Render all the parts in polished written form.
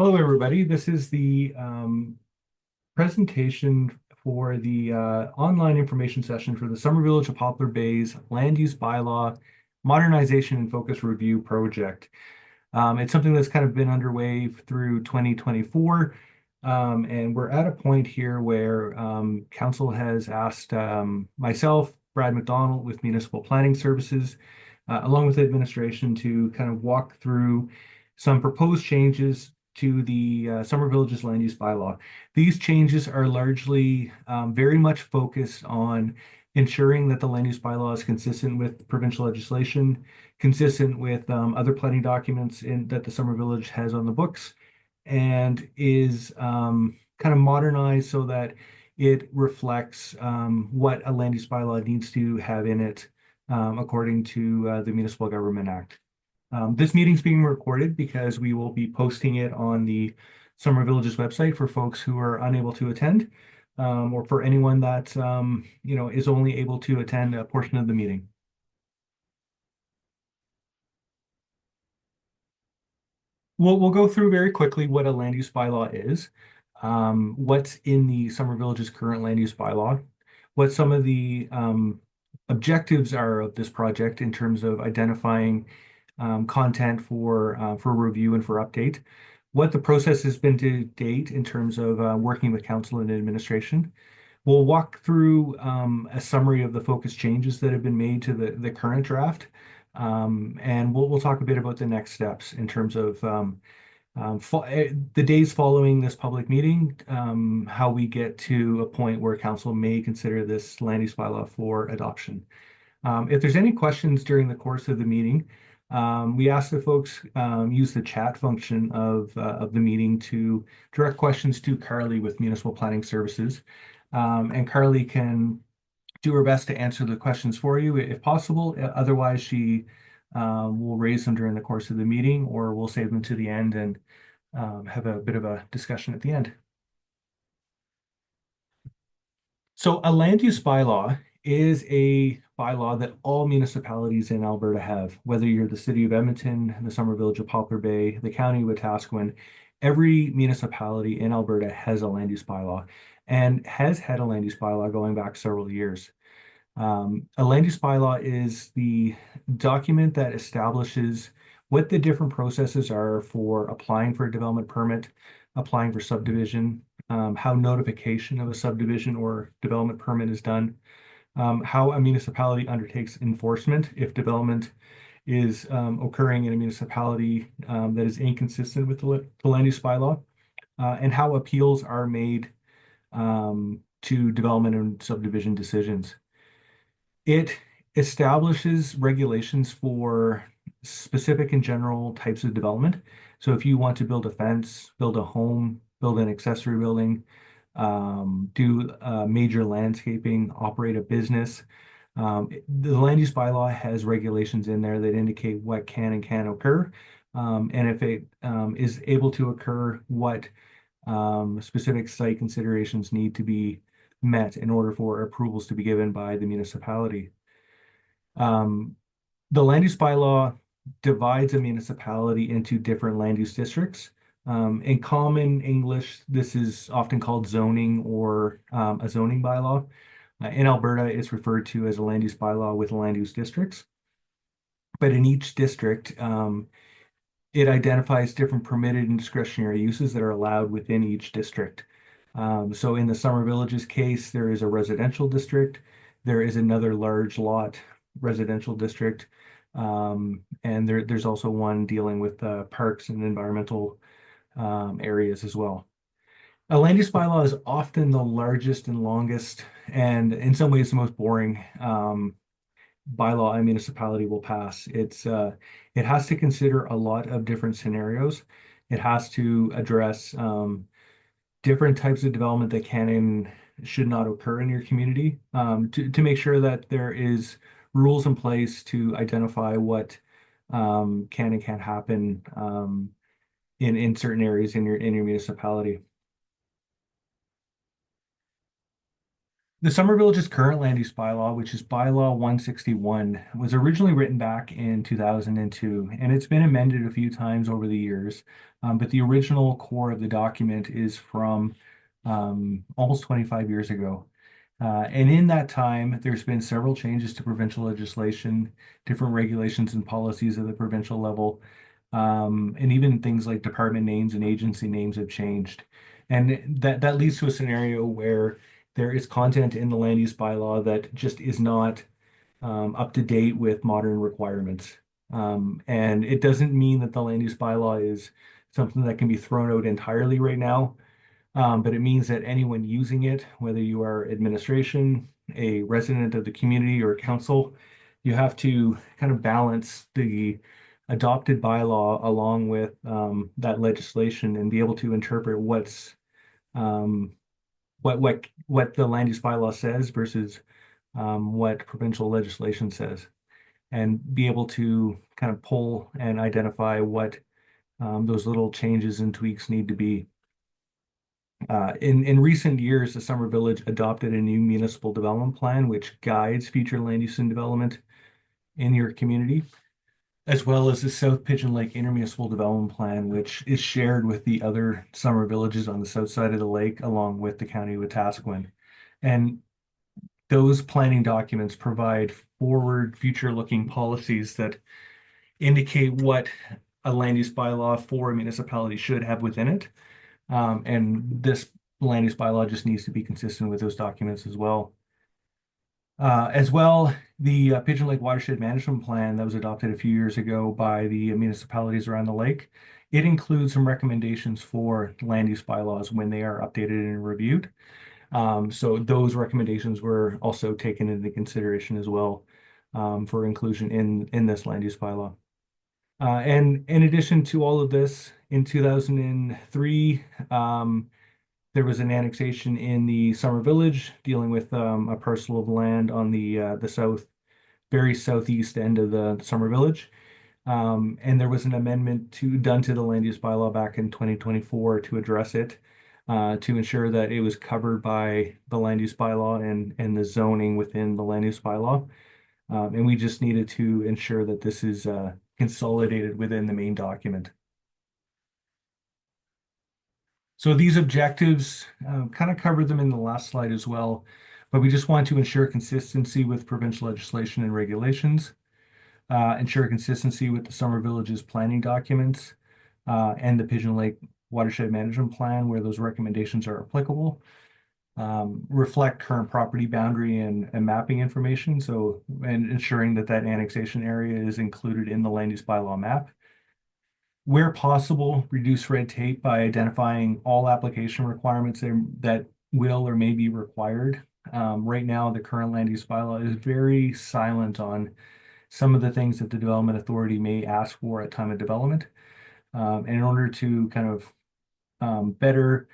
Hello, everybody. This is the presentation for the online information session for the Summer Village of Poplar Bay's Land Use Bylaw Modernization and Focus Review Project. It's something that's kind of been underway through 2024, and we're at a point here where Council has asked myself, Brad McDonald with Municipal Planning Services, along with the administration to kind of walk through some proposed changes to the Summer Villages Land Use Bylaw. These changes are largely very much focused on ensuring that the land use bylaw is consistent with provincial legislation, consistent with other planning documents that the Summer Village has on the books, and is kind of modernized so that it reflects what a land use bylaw needs to have in it according to the Municipal Government Act. This meeting's being recorded because we will be posting it on the Summer Villages website for folks who are unable to attend, or for anyone that is only able to attend a portion of the meeting. We'll go through very quickly what a land use bylaw is, what's in the Summer Villages current land use bylaw, what some of the objectives are of this project in terms of identifying content for review and for update, what the process has been to date in terms of working with council and administration. We'll walk through a summary of the focus changes that have been made to the current draft, and we'll talk a bit about the next steps in terms of the days following this public meeting, how we get to a point where council may consider this land use bylaw for adoption. If there's any questions during the course of the meeting, we ask that folks use the chat function of the meeting to direct questions to Carly with Municipal Planning Services. And Carly can do her best to answer the questions for you if possible. Otherwise, she will raise them during the course of the meeting, or we'll save them to the end and have a bit of a discussion at the end. So a land use bylaw is a bylaw that all municipalities in Alberta have, whether you're the city of Edmonton, the Summer Village of Poplar Bay, the county of Wetaskiwin. Every municipality in Alberta has a land use bylaw and has had a land use bylaw going back several years. A land use bylaw is the document that establishes what the different processes are for applying for a development permit, applying for subdivision, how notification of a subdivision or development permit is done, how a municipality undertakes enforcement if development is occurring in a municipality that is inconsistent with the land use bylaw, and how appeals are made to development and subdivision decisions. It establishes regulations for specific and general types of development. So if you want to build a fence, build a home, build an accessory building, do major landscaping, operate a business, the land use bylaw has regulations in there that indicate what can and can't occur. And if it is able to occur, what specific site considerations need to be met in order for approvals to be given by the municipality. The land use bylaw divides a municipality into different land use districts. In common English, this is often called zoning or a zoning bylaw. In Alberta, it's referred to as a land use bylaw with land use districts. But in each district, it identifies different permitted and discretionary uses that are allowed within each district. So in the Summer Villages case, there is a residential district. There is another large lot residential district. And there's also one dealing with parks and environmental areas as well. A land use bylaw is often the largest and longest, and in some ways the most boring bylaw a municipality will pass. It has to consider a lot of different scenarios. It has to address different types of development that can and should not occur in your community, to make sure that there is rules in place to identify what can and can't happen in certain areas in your municipality. The Summer Village's current land use bylaw, which is Bylaw 161, was originally written back in 2002, and it's been amended a few times over the years. But the original core of the document is from almost 25 years ago. And in that time, there's been several changes to provincial legislation, different regulations and policies at the provincial level, and even things like department names and agency names have changed. And that leads to a scenario where there is content in the land use bylaw that just is not up to date with modern requirements. And it doesn't mean that the land use bylaw is something that can be thrown out entirely right now. But it means that anyone using it, whether you are administration, a resident of the community, or council, you have to kind of balance the adopted bylaw along with that legislation and be able to interpret um, what the land use bylaw says versus what provincial legislation says, and be able to kind of pull and identify what those little changes and tweaks need to be. In recent years, the Summer Village adopted a new municipal development plan, which guides future land use and development in your community, as well as the South Pigeon Lake Intermunicipal Development Plan, which is shared with the other summer villages on the south side of the lake, along with the county of Wetaskiwin. And those planning documents provide forward, future-looking policies that indicate what a land use bylaw for a municipality should have within it. And this land use bylaw just needs to be consistent with those documents as well. As well, the Pigeon Lake Watershed Management Plan that was adopted a few years ago by the municipalities around the lake, it includes some recommendations for land use bylaws when they are updated and reviewed. So those recommendations were also taken into consideration as well for inclusion in this land use bylaw. And in addition to all of this, in 2003, there was an annexation in the Summer Village dealing with a parcel of land on the very southeast end of the Summer Village. And there was an amendment done to the land use bylaw back in 2024 to address it, to ensure that it was covered by the land use bylaw and the zoning within the land use bylaw. And we just needed to ensure that this is consolidated within the main document. So these objectives kind of covered them in the last slide as well, but we just want to ensure consistency with provincial legislation and regulations, ensure consistency with the Summer Village's planning documents, and the Pigeon Lake Watershed Management Plan where those recommendations are applicable, reflect current property boundary and mapping information, and ensuring that that annexation area is included in the land use bylaw map. Where possible, reduce red tape by identifying all application requirements that will or may be required. Right now, the current land use bylaw is very silent on some of the things that the development authority may ask for at time of development. And in order to kind of better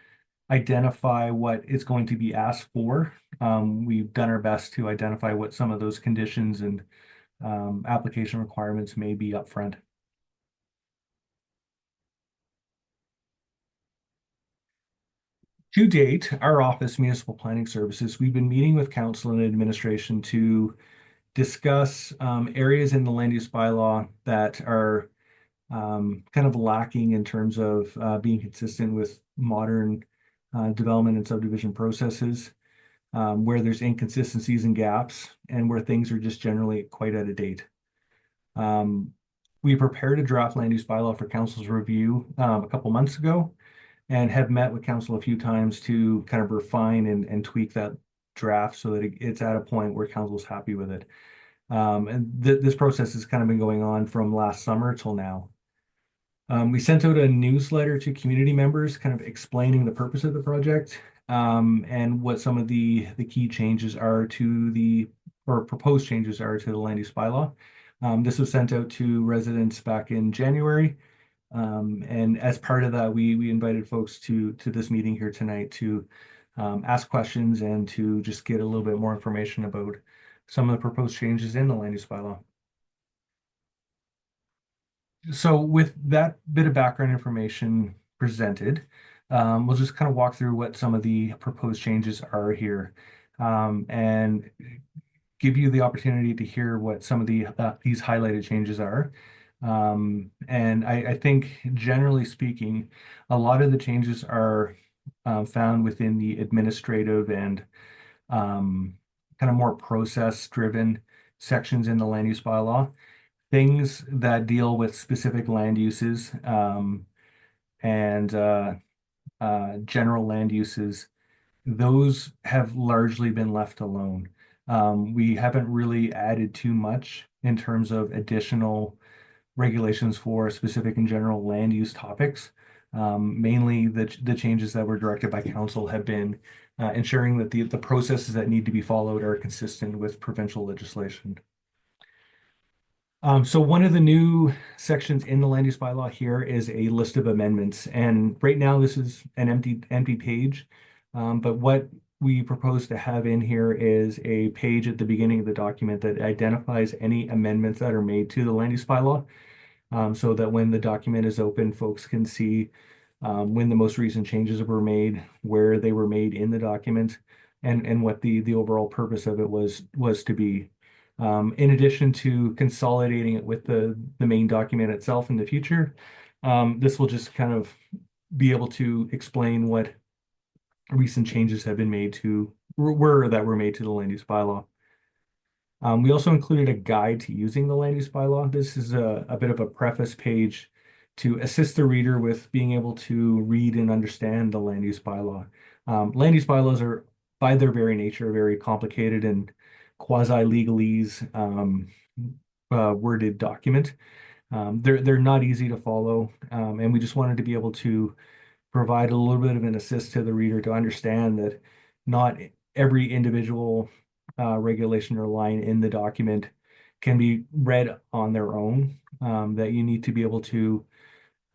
identify what is going to be asked for, we've done our best to identify what some of those conditions and application requirements may be upfront. To date, our office, Municipal Planning Services, we've been meeting with council and administration to discuss areas in the land use bylaw that are kind of lacking in terms of being consistent with modern development and subdivision processes, where there's inconsistencies and gaps, and where things are just generally quite out of date. We prepared a draft land use bylaw for council's review a couple months ago, and have met with council a few times to kind of refine and tweak that draft so that it's at a point where council's happy with it. And this process has kind of been going on from last summer till now. We sent out a newsletter to community members kind of explaining the purpose of the project, and what some of the key changes are or proposed changes are to the land use bylaw. This was sent out to residents back in January. And as part of that, we invited folks to this meeting here tonight to ask questions and to just get a little bit more information about some of the proposed changes in the land use bylaw. So with that bit of background information presented, we'll just kind of walk through what some of the proposed changes are here. and give you the opportunity to hear what some of these highlighted changes are. And I think, generally speaking, a lot of the changes are found within the administrative and kind of more process-driven sections in the land use bylaw. Things that deal with specific land uses and general land uses, those have largely been left alone. We haven't really added too much in terms of additional regulations for specific and general land use topics. Mainly the changes that were directed by council have been ensuring that the processes that need to be followed are consistent with provincial legislation. So one of the new sections in the land use bylaw here is a list of amendments. And right now this is an empty page. But what we propose to have in here is a page at the beginning of the document that identifies any amendments that are made to the land use bylaw. So that when the document is open, folks can see when the most recent changes were made, where they were made in the document, and what the overall purpose of it was to be. In addition to consolidating it with the main document itself in the future, this will just kind of be able to explain what recent changes have been made to were made to the land use bylaw. We also included a guide to using the land use bylaw. This is a bit of a preface page to assist the reader with being able to read and understand the land use bylaw. Land use bylaws are, by their very nature, very complicated and quasi-legalese worded document. They're not easy to follow, and we just wanted to be able to provide a little bit of an assist to the reader to understand that not every individual regulation or line in the document can be read on their own, that you need to be able to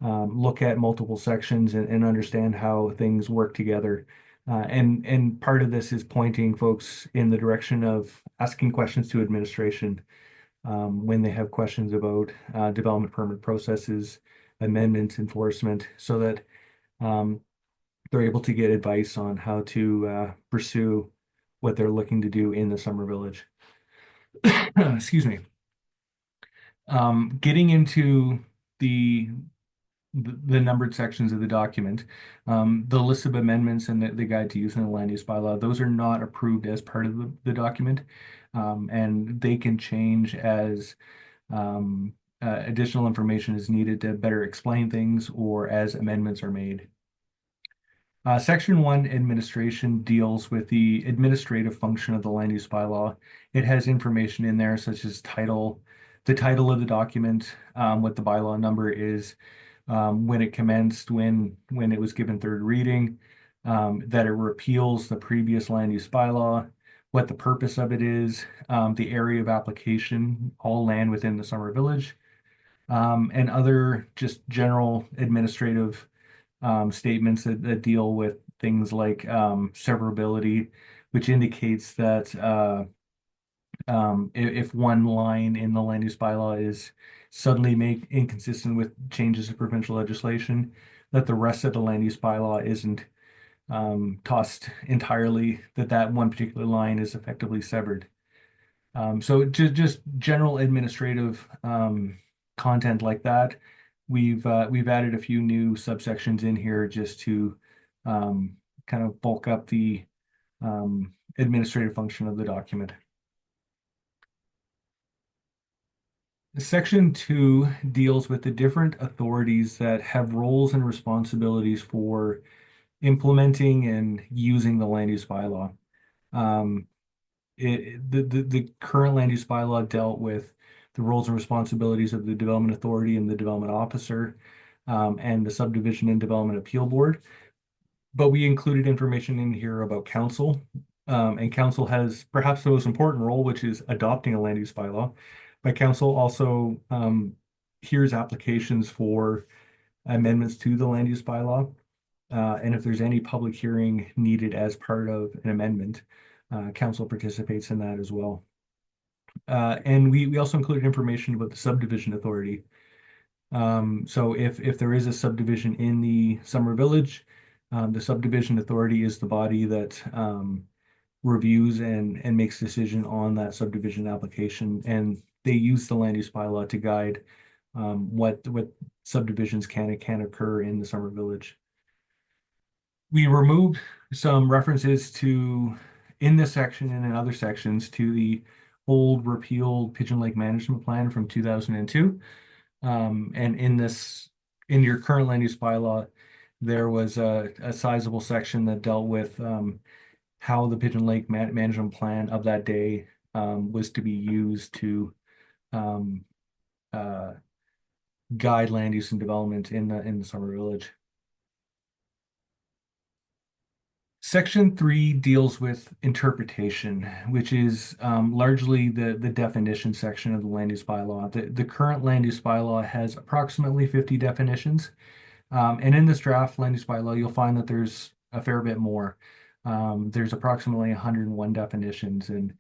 look at multiple sections and understand how things work together. And part of this is pointing folks in the direction of asking questions to administration when they have questions about development permit processes, amendments, enforcement, so that they're able to get advice on how to pursue what they're looking to do in the summer village. Excuse me. Getting into the the numbered sections of the document, the list of amendments and the guide to use in the land use bylaw, those are not approved as part of the document, and they can change as additional information is needed to better explain things or as amendments are made. Section 1, administration, deals with the administrative function of the land use bylaw. It has information in there such as the title of the document, what the bylaw number is, when it commenced, when it was given third reading, that it repeals the previous land use bylaw, what the purpose of it is, the area of application, all land within the summer village, and other just general administrative statements that deal with things like severability, which indicates that if one line in the land use bylaw is suddenly made inconsistent with changes to provincial legislation, that the rest of the land use bylaw isn't tossed entirely, that one particular line is effectively severed. So just general administrative content like that. We've added a few new subsections in here just to kind of bulk up the administrative function of the document. Section 2 deals with the different authorities that have roles and responsibilities for implementing and using the land use bylaw. The current land use bylaw dealt with the roles and responsibilities of the development authority and the development officer, and the subdivision and development appeal board. But we included information in here about council, and council has perhaps the most important role, which is adopting a land use bylaw. But council also hears applications for amendments to the land use bylaw. And if there's any public hearing needed as part of an amendment, council participates in that as well. And we also included information about the subdivision authority. So if there is a subdivision in the summer village, the subdivision authority is the body that reviews and makes decision on that subdivision application. And they use the land use bylaw to guide what subdivisions can and can't occur in the summer village. We removed some references to, in this section and in other sections, to the old repealed Pigeon Lake Management Plan from 2002. And in your current land use bylaw, there was a sizable section that dealt with how the Pigeon Lake Management Plan of that day was to be used to um, uh, guide land use and development in the summer village. Section 3 deals with interpretation, which is largely the definition section of the land use bylaw. The current land use bylaw has approximately 50 definitions. And in this draft land use bylaw, you'll find that there's a fair bit more. There's approximately 101 definitions, and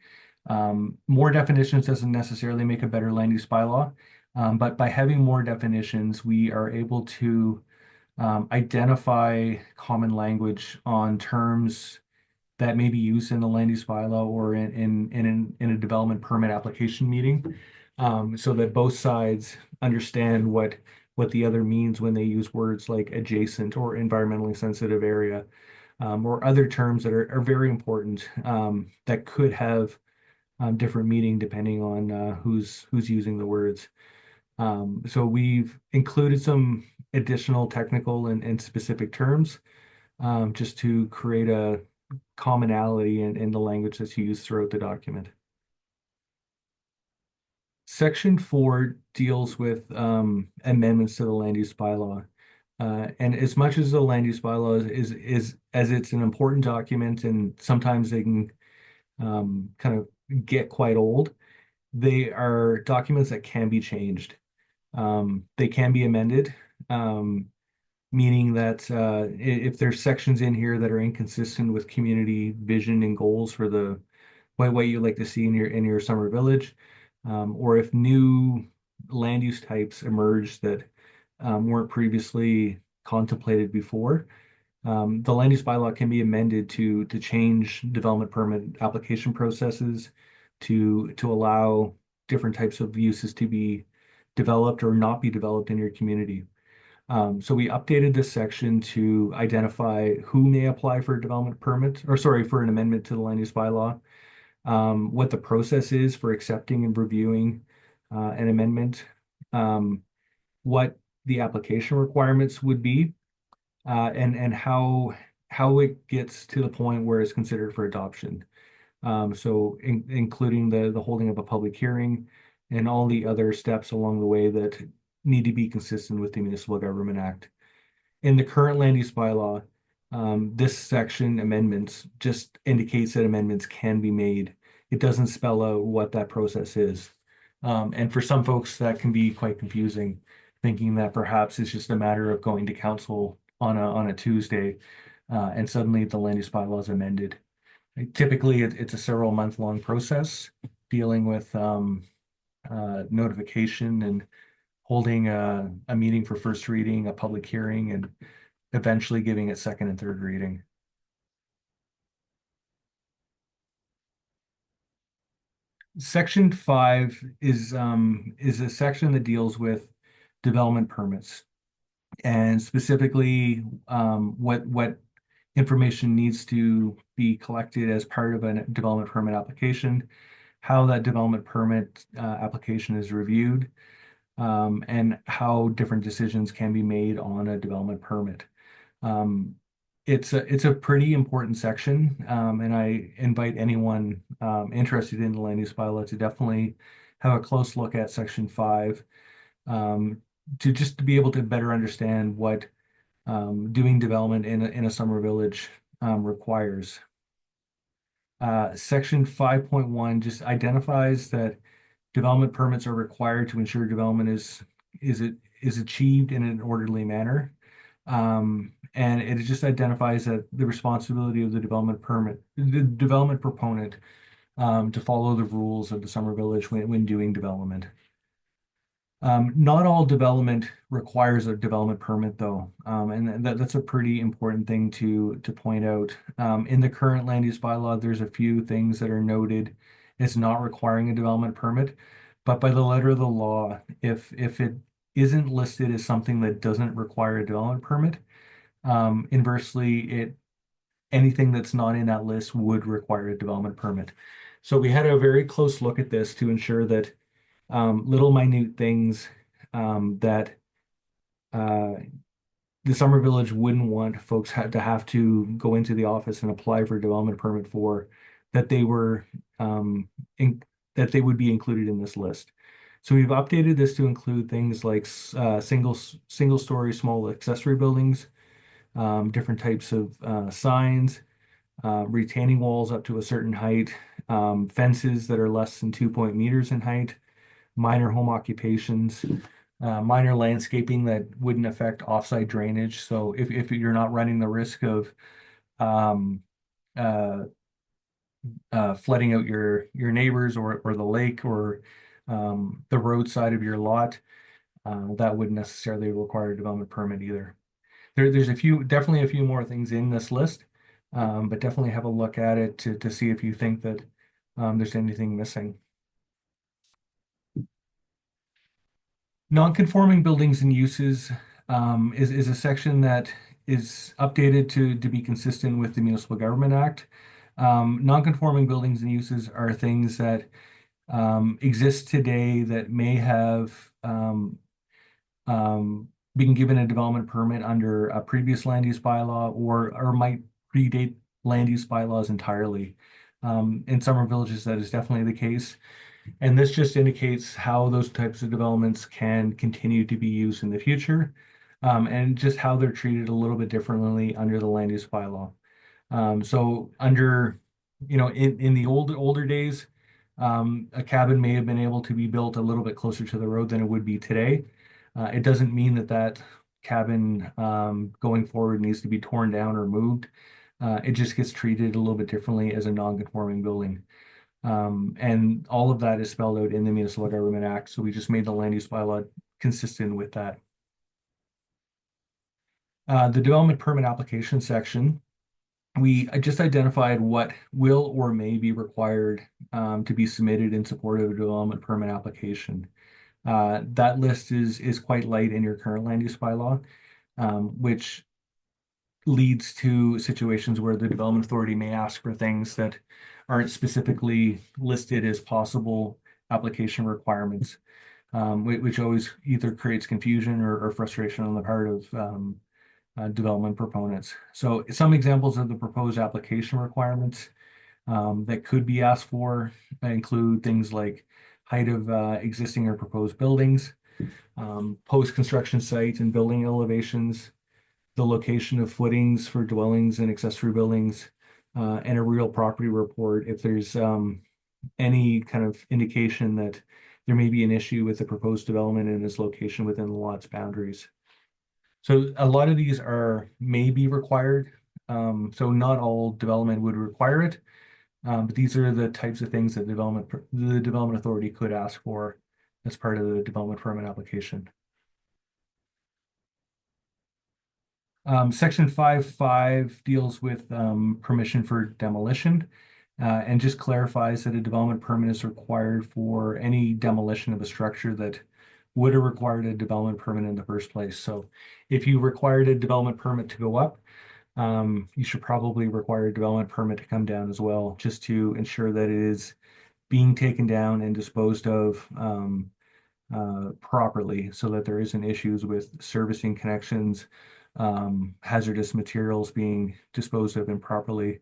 more definitions doesn't necessarily make a better land use bylaw. But by having more definitions, we are able to identify common language on terms that may be used in the land use bylaw or in a development permit application meeting, so that both sides understand what the other means when they use words like adjacent or environmentally sensitive area, or other terms that are very important, that could have different meaning depending on who's using the words. So we've included some additional technical and specific terms, just to create a commonality in the language that's used throughout the document. Section 4 deals with amendments to the land use bylaw. And as much as the land use bylaw is as it's an important document, and sometimes they can kind of get quite old, they are documents that can be changed. They can be amended, meaning that if there's sections in here that are inconsistent with community vision and goals for the what you like to see in your summer village, or if new land use types emerge that weren't previously contemplated before, the land use bylaw can be amended to change development permit application processes to allow different types of uses to be developed or not be developed in your community. So we updated this section to identify who may apply for a development permit, or sorry, for an amendment to the land use bylaw, what the process is for accepting and reviewing an amendment, what the application requirements would be, and how it gets to the point where it's considered for adoption. So including the holding of a public hearing and all the other steps along the way that need to be consistent with the Municipal Government Act. In the current land use bylaw, this section amendments just indicates that amendments can be made. It doesn't spell out what that process is. And for some folks, that can be quite confusing, thinking that perhaps it's just a matter of going to council on a Tuesday, and suddenly the land use bylaw is amended. Typically, it's a several month-long process dealing with notification and holding a meeting for first reading, a public hearing, and eventually giving it second and third reading. Section 5 is a section that deals with development permits, and specifically what information needs to be collected as part of a development permit application, how that development permit application is reviewed, and how different decisions can be made on a development permit. It's a pretty important section, and I invite anyone interested in the land use bylaw to definitely have a close look at Section 5, to just to be able to better understand what doing development in a summer village requires. Section 5.1 just identifies that development permits are required to ensure development is achieved in an orderly manner. And it just identifies that the responsibility of the development proponent, to follow the rules of the summer village when doing development. Not all development requires a development permit, though, and that's a pretty important thing to point out. In the current land use bylaw, there's a few things that are noted as not requiring a development permit, but by the letter of the law, if it isn't listed as something that doesn't require a development permit, inversely, it anything that's not in that list would require a development permit. So we had a very close look at this to ensure that little minute things that uh, the summer village wouldn't want folks to have to go into the office and apply for a development permit for, that they were um, in, that they would be included in this list. So we've updated this to include things like single story small accessory buildings, different types of signs, retaining walls up to a certain height, fences that are less than 2 meters in height, minor home occupations, minor landscaping that wouldn't affect offsite drainage. So if you're not running the risk of um, uh, flooding out your neighbors or the lake or the roadside of your lot, that wouldn't necessarily require a development permit either. There's definitely a few more things in this list, but definitely have a look at it to see if you think that there's anything missing. Non-conforming buildings and uses is a section that is updated to be consistent with the Municipal Government Act. Non-conforming buildings and uses are things that exist today that may have been given a development permit under a previous land use bylaw or might predate land use bylaws entirely. In summer villages, that is definitely the case. And this just indicates how those types of developments can continue to be used in the future, and just how they're treated a little bit differently under the land use bylaw. So under, in the older days, a cabin may have been able to be built a little bit closer to the road than it would be today. It doesn't mean that cabin going forward needs to be torn down or moved. It just gets treated a little bit differently as a non-conforming building. And all of that is spelled out in the Municipal Government Act. So we just made the land use bylaw consistent with that. The development permit application section, we just identified what will or may be required to be submitted in support of a development permit application. That list is quite light in your current land use bylaw, which leads to situations where the development authority may ask for things that aren't specifically listed as possible application requirements, which always either creates confusion or frustration on the part of development proponents. So some examples of the proposed application requirements that could be asked for include things like height of existing or proposed buildings, post-construction site and building elevations, the location of footings for dwellings and accessory buildings, and a real property report if there's any kind of indication that there may be an issue with the proposed development and its location within the lot's boundaries. So a lot of these may be required. So not all development would require it, but these are the types of things that the development authority could ask for as part of the development permit application. Section 5.5 deals with permission for demolition and just clarifies that a development permit is required for any demolition of a structure that would have required a development permit in the first place. So if you required a development permit to go up, you should probably require a development permit to come down as well, just to ensure that it is being taken down and disposed of properly so that there isn't issues with servicing connections, hazardous materials being disposed of improperly,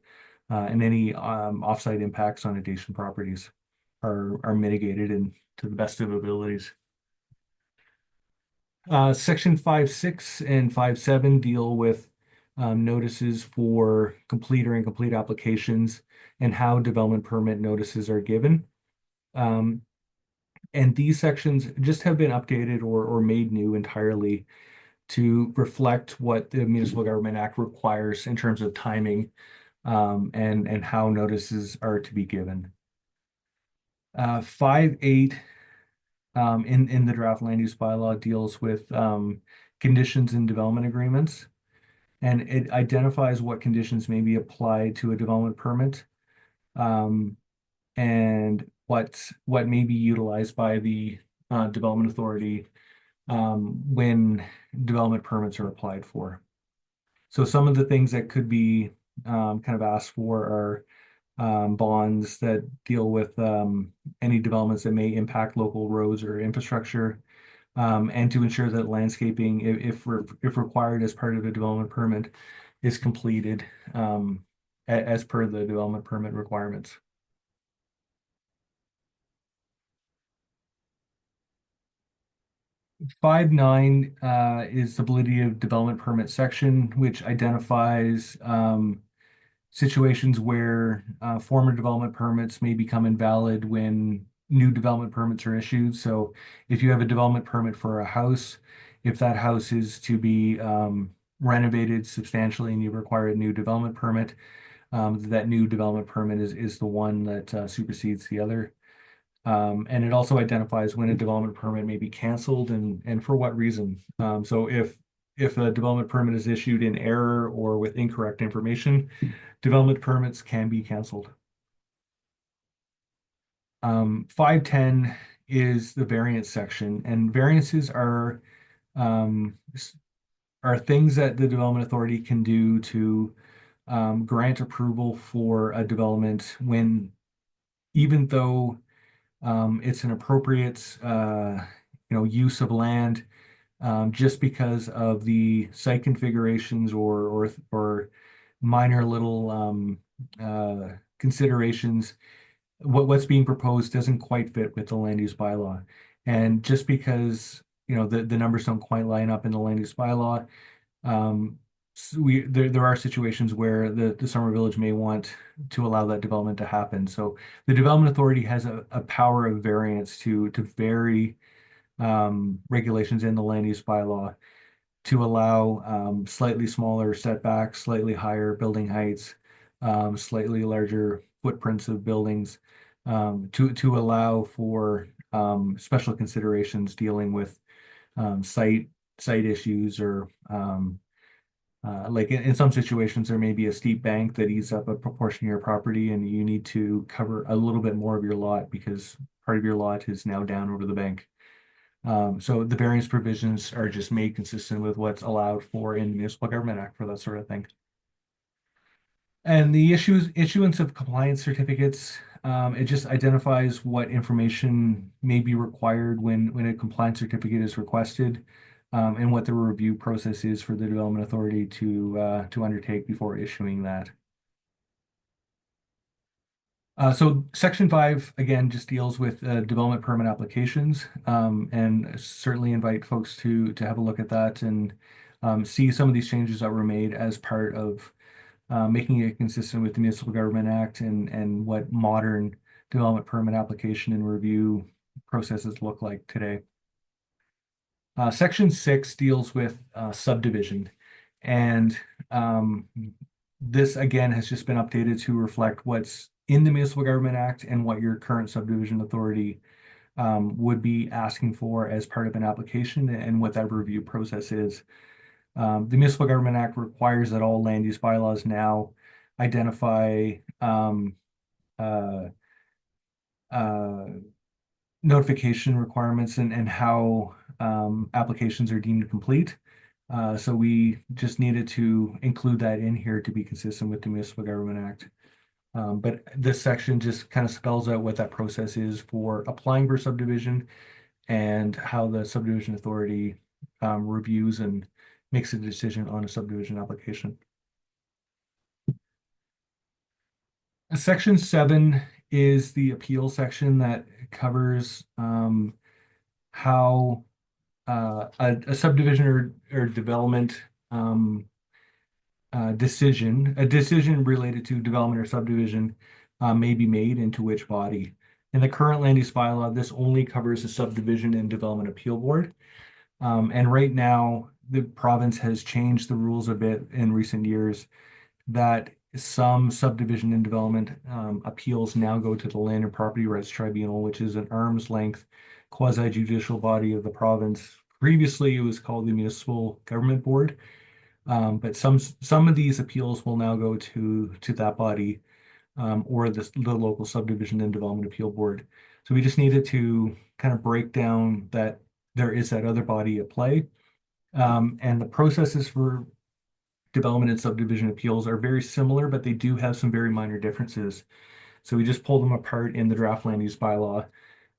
and any offsite impacts on adjacent properties are mitigated and to the best of abilities. Section 5.6 and 5.7 deal with notices for complete or incomplete applications and how development permit notices are given. And these sections just have been updated or made new entirely to reflect what the Municipal Government Act requires in terms of timing and how notices are to be given. 5.8 in the draft land use bylaw deals with conditions in development agreements, and it identifies what conditions may be applied to a development permit, um, and what may be utilized by the development authority when development permits are applied for. So some of the things that could be kind of asked for are bonds that deal with any developments that may impact local roads or infrastructure, and to ensure that landscaping, if required as part of a development permit, is completed as per the development permit requirements. 5.9 is the validity of development permit section, which identifies situations where former development permits may become invalid when new development permits are issued. So if you have a development permit for a house, if that house is to be renovated substantially and you require a new development permit, that new development permit is the one that supersedes the other. And it also identifies when a development permit may be canceled and for what reason. So if a development permit is issued in error or with incorrect information, development permits can be canceled. 5.10 is the variance section, and variances um, are things that the development authority can do to grant approval for a development when, even though it's an appropriate use of land, just because of the site configurations or minor little considerations, what's being proposed doesn't quite fit with the land use bylaw. And just because the numbers don't quite line up in the land use bylaw, um, so there are situations where the summer village may want to allow that development to happen. So the development authority has a power of variance to vary regulations in the land use bylaw to allow slightly smaller setbacks, slightly higher building heights, slightly larger footprints of buildings, to allow for special considerations dealing with site issues or like in some situations, there may be a steep bank that eats up a proportion of your property, and you need to cover a little bit more of your lot because part of your lot is now down over the bank. So the variance provisions are just made consistent with what's allowed for in the Municipal Government Act for that sort of thing. And the issuance of compliance certificates, it just identifies what information may be required when a compliance certificate is requested, and what the review process is for the development authority to undertake before issuing that. So Section 5, again, just deals with development permit applications, and certainly invite folks to have a look at that and see some of these changes that were made as part of making it consistent with the Municipal Government Act and what modern development permit application and review processes look like today. Section 6 deals with subdivision, and this again has just been updated to reflect what's in the Municipal Government Act and what your current subdivision authority would be asking for as part of an application and what that review process is. The Municipal Government Act requires that all land use bylaws now identify uh, uh, notification requirements and how applications are deemed complete. So we just needed to include that in here to be consistent with the Municipal Government Act. But this section just kind of spells out what that process is for applying for subdivision and how the subdivision authority reviews and makes a decision on a subdivision application. Section 7 is the appeal section that covers how a subdivision or development a decision related to development or subdivision may be made into which body. In the current land use bylaw, this only covers the subdivision and development appeal board. And right now, the province has changed the rules a bit in recent years that some subdivision and development appeals now go to the Land and Property Rights Tribunal, which is an arm's length quasi-judicial body of the province. Previously, it was called the Municipal Government Board, but some of these appeals will now go to that body, or the local subdivision and development appeal board. So we just needed to kind of break down that there is that other body at play. And the processes for development and subdivision appeals are very similar, but they do have some very minor differences. So we just pulled them apart in the draft land use bylaw,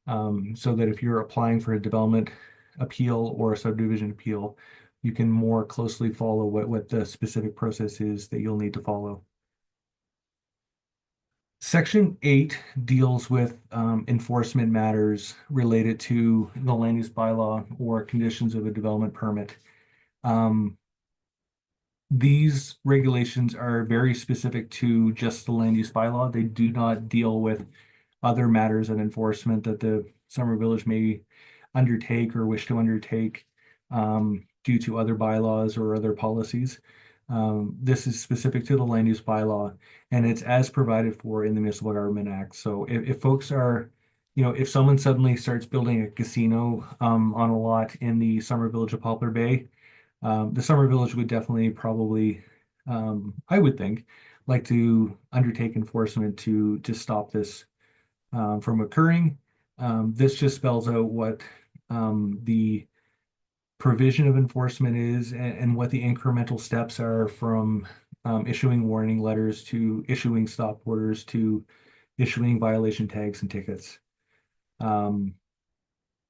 so that if you're applying for a development appeal or a subdivision appeal, you can more closely follow what the specific process is that you'll need to follow. Section 8 deals with enforcement matters related to the land use bylaw or conditions of a development permit. Um, these regulations are very specific to just the land use bylaw. They do not deal with other matters of enforcement that the Summer Village may undertake or wish to undertake due to other bylaws or other policies. This is specific to the land use bylaw, and it's as provided for in the Municipal Government Act. So if folks are, if someone suddenly starts building a casino on a lot in the Summer Village of Poplar Bay, the Summer Village would definitely probably, I would think, like to undertake enforcement to stop this from occurring. This just spells out what the provision of enforcement is and what the incremental steps are from issuing warning letters to issuing stop orders to issuing violation tags and tickets.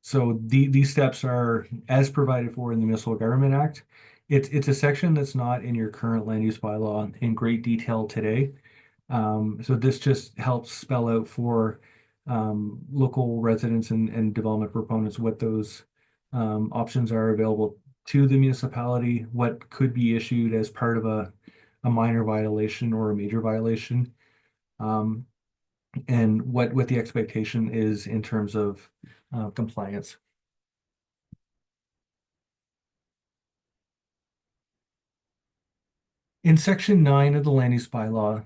So these steps are as provided for in the Municipal Government Act. It's a section that's not in your current land use bylaw in great detail today. So this just helps spell out for local residents and development proponents what those options are available to the municipality, what could be issued as part of a minor violation or a major violation, and what the expectation is in terms of compliance. In section 9 of the land use bylaw,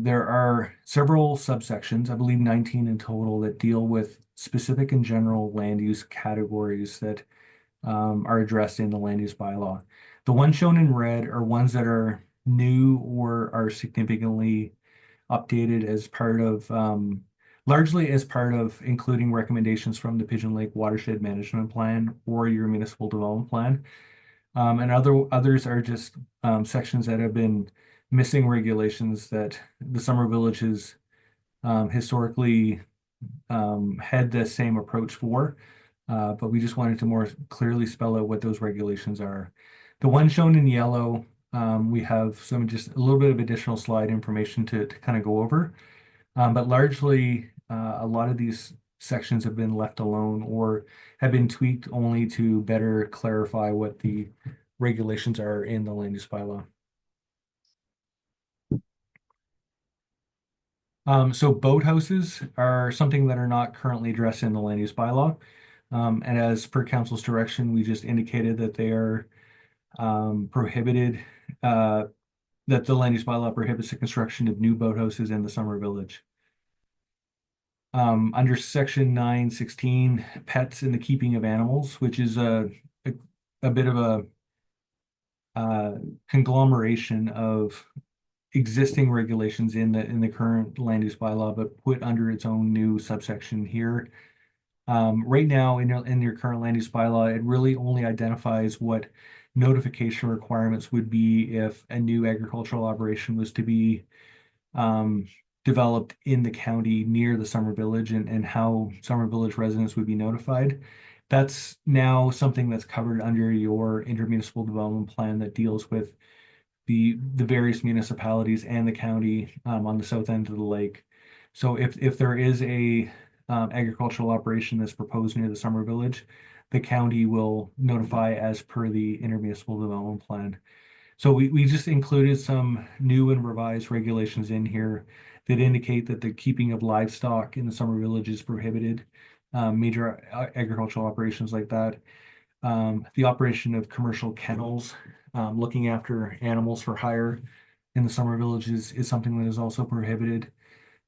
there are several subsections, I believe 19 in total, that deal with specific and general land use categories that are addressed in the land use bylaw. The ones shown in red are ones that are new or are significantly updated as part of, largely as part of including recommendations from the Pigeon Lake Watershed Management Plan or your municipal development plan. And others are just sections that have been missing regulations that the Summer Village has historically had the same approach for, but we just wanted to more clearly spell out what those regulations are. The one shown in yellow, we have just a little bit of additional slide information to kind of go over, but largely a lot of these sections have been left alone or have been tweaked only to better clarify what the regulations are in the land use bylaw. So boathouses are something that are not currently addressed in the land use bylaw. And as per council's direction, we just indicated that they are prohibited, that the land use bylaw prohibits the construction of new boathouses in the Summer Village. Under section 916, pets and the keeping of animals, which is a bit of a conglomeration of existing regulations in the current land use bylaw, but put under its own new subsection here. Right now in your current land use bylaw, it really only identifies what notification requirements would be if a new agricultural operation was to be developed in the county near the Summer Village and how Summer Village residents would be notified. That's now something that's covered under your intermunicipal development plan that deals with the various municipalities and the county on the south end of the lake. So if there is a agricultural operation that's proposed near the Summer Village, the county will notify as per the intermunicipal development plan. So we just included some new and revised regulations in here that indicate that the keeping of livestock in the Summer Village is prohibited, major agricultural operations like that. The operation of commercial kennels, looking after animals for hire in the Summer Village is something that is also prohibited.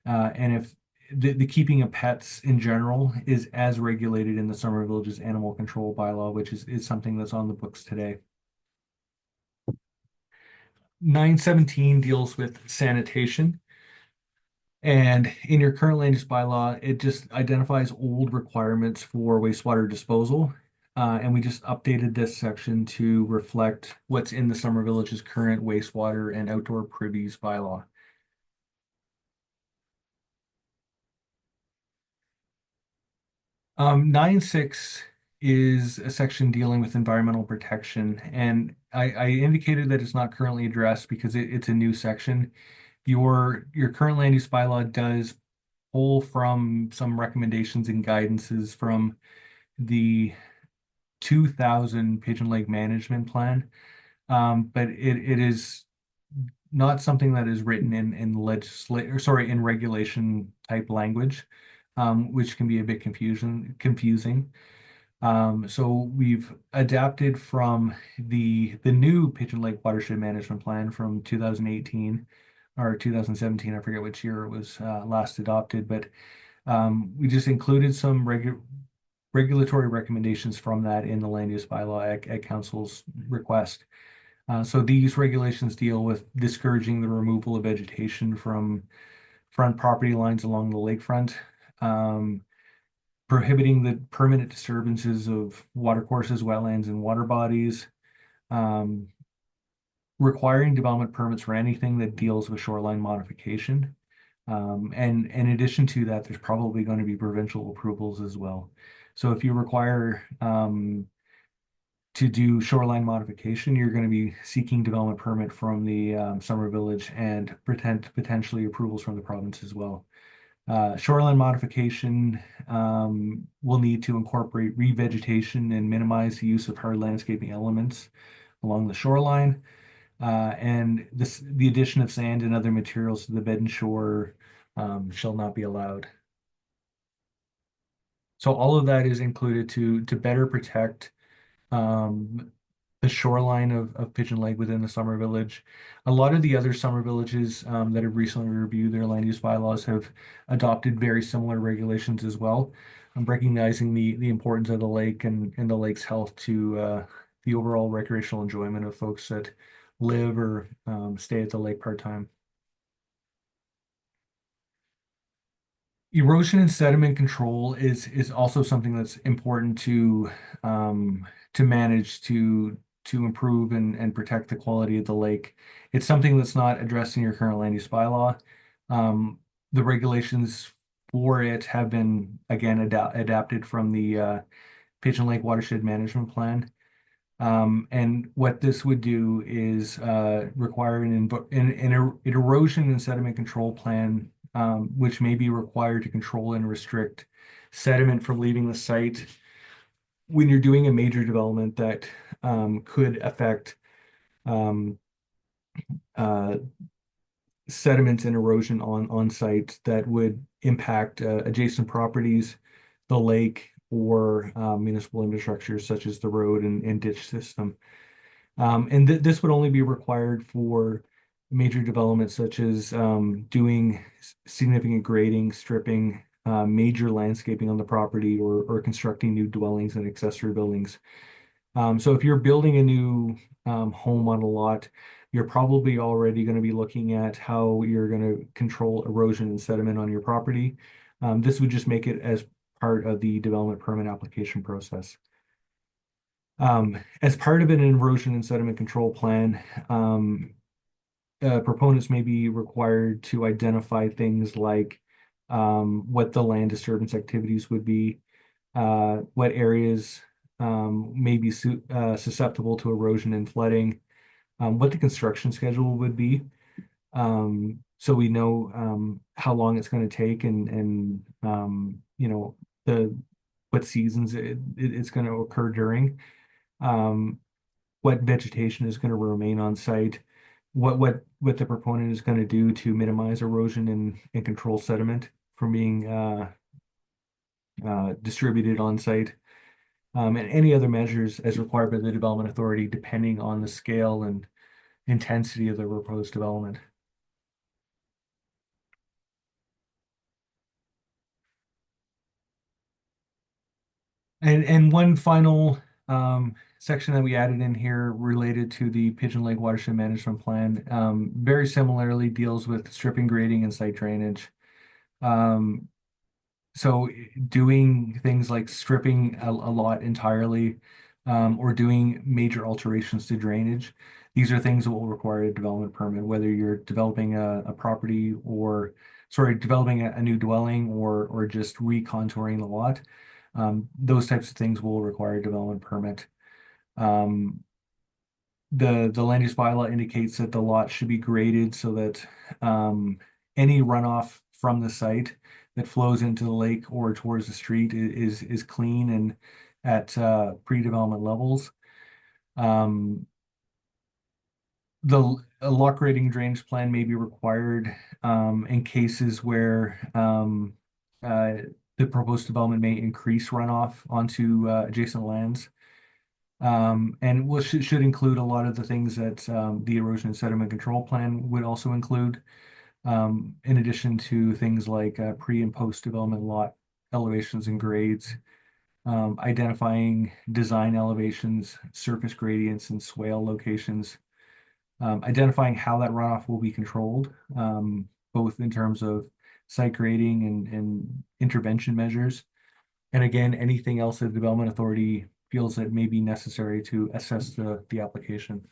And the keeping of pets in general is as regulated in the Summer Village's animal control bylaw, which is something that's on the books today. 917 deals with sanitation. And in your current land use bylaw, it just identifies old requirements for wastewater disposal. And we just updated this section to reflect what's in the Summer Village's current wastewater and outdoor privies bylaw. 9.6 is a section dealing with environmental protection, and I indicated that it's not currently addressed because it's a new section. Your current land use bylaw does pull from some recommendations and guidances from the 2000 Pigeon Lake Management Plan, but it is not something that is written in in regulation type language, which can be a bit confusing. So we've adapted from the new Pigeon Lake Watershed Management Plan from 2018 or 2017. I forget which year it was last adopted, but we just included some regulatory recommendations from that in the land use bylaw at council's request. So these regulations deal with discouraging the removal of vegetation from front property lines along the lakefront, prohibiting the permanent disturbances of watercourses, wetlands, and water bodies, um, requiring development permits for anything that deals with shoreline modification. And in addition to that, there's probably going to be provincial approvals as well. So if you require to do shoreline modification, you're going to be seeking development permit from the Summer Village and potentially approvals from the province as well. Shoreline modification will need to incorporate revegetation and minimize the use of hard landscaping elements along the shoreline. And the addition of sand and other materials to the bed and shore shall not be allowed. So all of that is included to better protect um, the shoreline of Pigeon Lake within the Summer Village. A lot of the other summer villages that have recently reviewed their land use bylaws have adopted very similar regulations as well. I'm recognizing the importance of the lake and the lake's health to the overall recreational enjoyment of folks that live or stay at the lake part-time. Erosion and sediment control is also something that's important to manage to improve and protect the quality of the lake. It's something that's not addressed in your current land use bylaw. The regulations for it have been again adapted from the Pigeon Lake Watershed Management Plan. And what this would do is require an erosion and sediment control plan, which may be required to control and restrict sediment from leaving the site when you're doing a major development that could affect um, uh, sediments and erosion on site that would impact adjacent properties, the lake, or municipal infrastructure such as the road and ditch system. And this would only be required for major developments such as doing significant grading, stripping, major landscaping on the property, or constructing new dwellings and accessory buildings. So if you're building a new home on a lot, you're probably already going to be looking at how you're going to control erosion and sediment on your property. This would just make it as part of the development permit application process. As part of an erosion and sediment control plan, proponents may be required to identify things like what the land disturbance activities would be, what areas may be susceptible to erosion and flooding, what the construction schedule would be, so we know how long it's going to take and you know the what seasons it's going to occur during, what vegetation is going to remain on site, what the proponent is going to do to minimize erosion and control sediment from being distributed on site, and any other measures as required by the development authority, depending on the scale and intensity of the proposed development. And one final section that we added in here related to the Pigeon Lake Watershed Management Plan, very similarly deals with stripping, grading, and site drainage. Um, so doing things like stripping a lot entirely, or doing major alterations to drainage, these are things that will require a development permit, whether you're developing a property or, sorry, developing a new dwelling or just recontouring the lot. Those types of things will require a development permit. Um, the land use bylaw indicates that the lot should be graded so that any runoff from the site that flows into the lake or towards the street is clean and at pre-development levels. Um, the a lot grading drainage plan may be required in cases where uh, the proposed development may increase runoff onto adjacent lands. And should include a lot of the things that the erosion and sediment control plan would also include, in addition to things like pre and post development lot elevations and grades, identifying design elevations, surface gradients, and swale locations, identifying how that runoff will be controlled, both in terms of site grading and intervention measures. And again, anything else that the development authority feels that may be necessary to assess the application.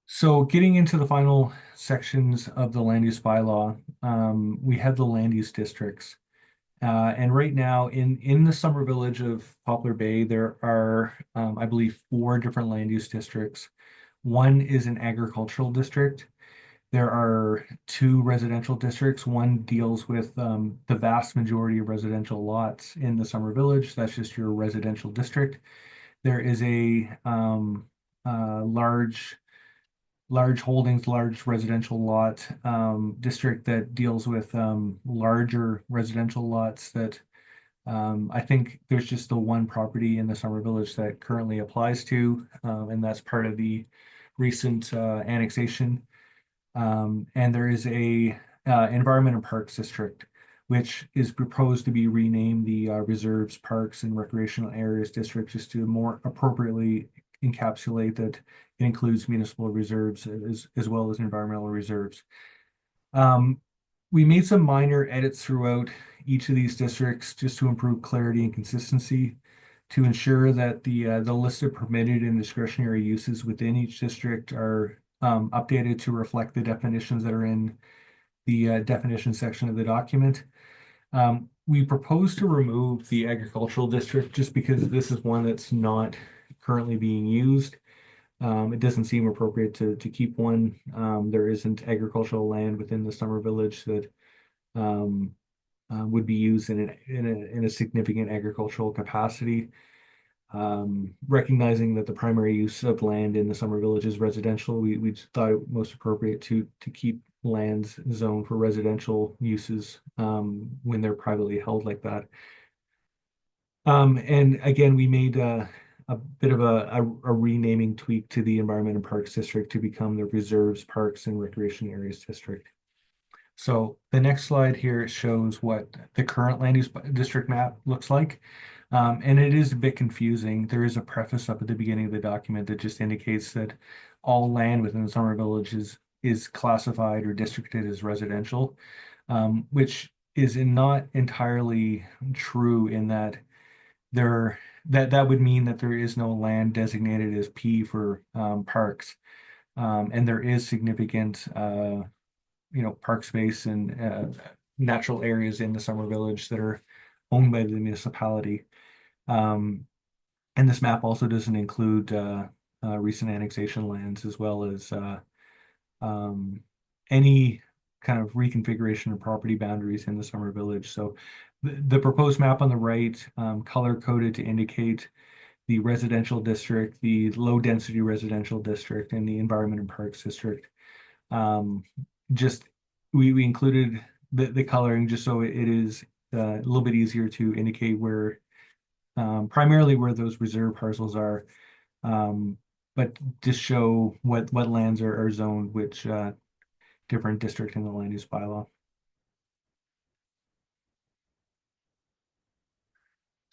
So getting into the final sections of the land use bylaw, we have the land use districts. And right now in the summer village of Poplar Bay, there are, I believe, four different land use districts. One is an agricultural district. There are two residential districts. One deals with the vast majority of residential lots in the summer village. That's just your residential district. There is a large holdings, large residential lot district that deals with larger residential lots that I think there's just the one property in the summer village that currently applies to, and that's part of the recent annexation. And there is a environment and parks district, which is proposed to be renamed the reserves, parks, and recreational areas district, just to more appropriately encapsulate that it includes municipal reserves as well as environmental reserves. Um, we made some minor edits throughout each of these districts just to improve clarity and consistency, to ensure that the list of permitted and discretionary uses within each district are updated to reflect the definitions that are in the definition section of the document. We propose to remove the agricultural district just because this is one that's not currently being used. It doesn't seem appropriate to keep one. There isn't agricultural land within the summer village that um, would be used in a significant agricultural capacity. Recognizing that the primary use of land in the summer village is residential, we just thought it most appropriate to keep lands zoned for residential uses when they're privately held like that. And again, we made a bit of a renaming tweak to the Environment and Parks District to become the Reserves, Parks, and Recreation Areas District. So the next slide here shows what the current land use district map looks like. And it is a bit confusing. There is a preface up at the beginning of the document that just indicates that all land within the summer village is classified or districted as residential, which is not entirely true in that that would mean that there is no land designated as P for parks. And there is significant park space and natural areas in the summer village that are owned by the municipality. Um, and this map also doesn't include recent annexation lands as well as um, any kind of reconfiguration of property boundaries in the summer village. So the proposed map on the right, color coded to indicate the residential district, the low density residential district, and the environment and parks district. Um, just we included the coloring just so it is a little bit easier to indicate where primarily where those reserve parcels are, but just show what lands are zoned which different district in the land use bylaw.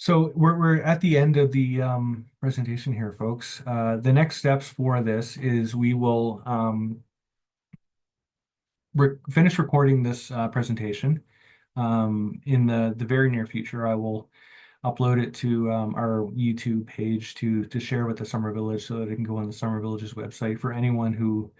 So we're at the end of the presentation here, folks. The next steps for this is we will finish recording this presentation. In the very near future, I will upload it to our YouTube page to share with the Summer Village so that it can go on the Summer Village's website for anyone who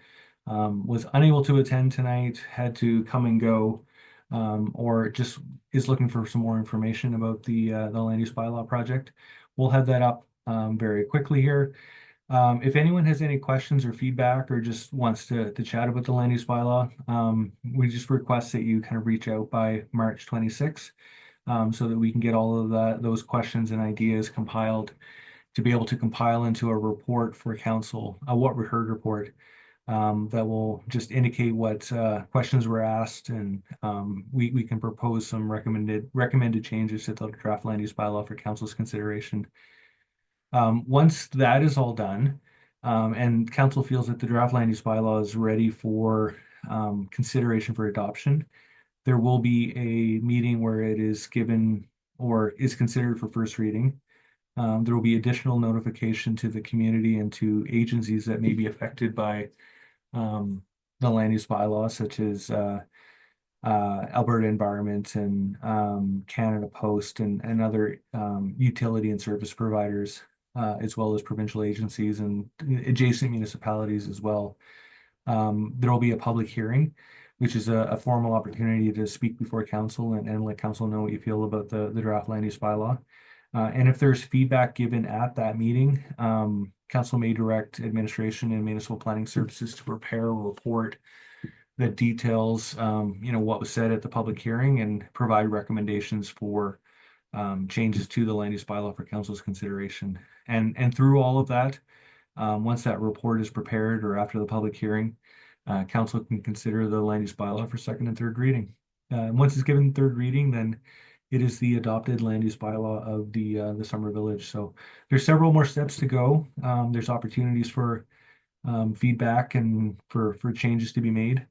was unable to attend tonight, had to come and go, or just is looking for some more information about the land use bylaw project. We'll have that up very quickly here. If anyone has any questions or feedback or just wants to chat about the land use bylaw, we just request that you kind of reach out by March 26th, so that we can get all of those questions and ideas compiled to be able to compile into a report for council, a what we heard report, that will just indicate what questions were asked, and we can propose some recommended changes to the draft land use bylaw for council's consideration. Once that is all done, and council feels that the draft land use bylaw is ready for consideration for adoption, there will be a meeting where it is given or is considered for first reading. There will be additional notification to the community and to agencies that may be affected by the land use bylaw, such as Alberta Environment and Canada Post and other utility and service providers, as well as provincial agencies and adjacent municipalities as well. There will be a public hearing, which is a formal opportunity to speak before council and let council know what you feel about the draft land use bylaw. And if there's feedback given at that meeting, council may direct administration and municipal planning services to prepare a report that details, what was said at the public hearing and provide recommendations for changes to the land use bylaw for council's consideration. And through all of that, once that report is prepared or after the public hearing, council can consider the land use bylaw for second and third reading. Once it's given third reading, then it is the adopted land use bylaw of the Summer Village. So there's several more steps to go. There's opportunities for feedback and for changes to be made.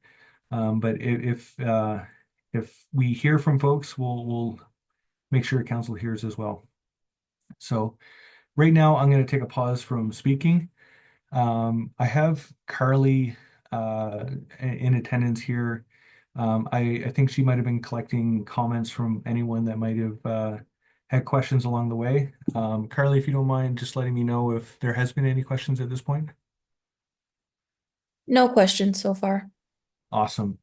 But if we hear from folks, we'll make sure council hears as well. So right now, I'm going to take a pause from speaking. I have Carly in attendance here. I think she might have been collecting comments from anyone that might have had questions along the way. Carly, if you don't mind just letting me know if there has been any questions at this point. No questions so far. Awesome.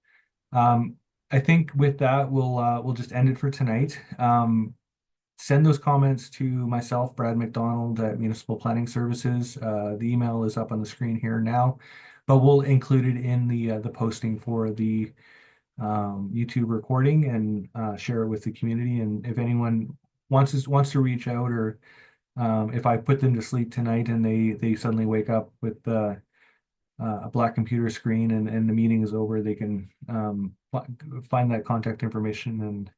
I think with that, we'll just end it for tonight. Send those comments to myself, Brad McDonald at Municipal Planning Services. The email is up on the screen here now, but we'll include it in the posting for the YouTube recording and share it with the community. And if anyone wants to reach out, or if I put them to sleep tonight and they suddenly wake up with a black computer screen and the meeting is over, they can find that contact information and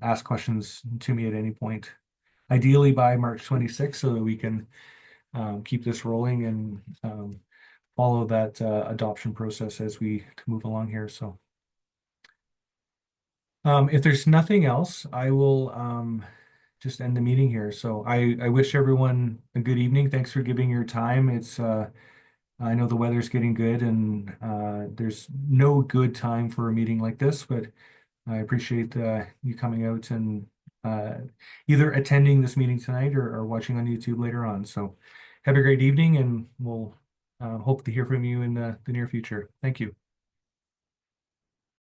ask questions to me at any point, ideally by March 26th, so that we can keep this rolling and follow that adoption process as we move along here. So if there's nothing else, I will just end the meeting here. So I wish everyone a good evening. Thanks for giving your time. I know the weather's getting good, and there's no good time for a meeting like this, but I appreciate you coming out and either attending this meeting tonight or watching on YouTube later on. So have a great evening, and we'll hope to hear from you in the near future. Thank you.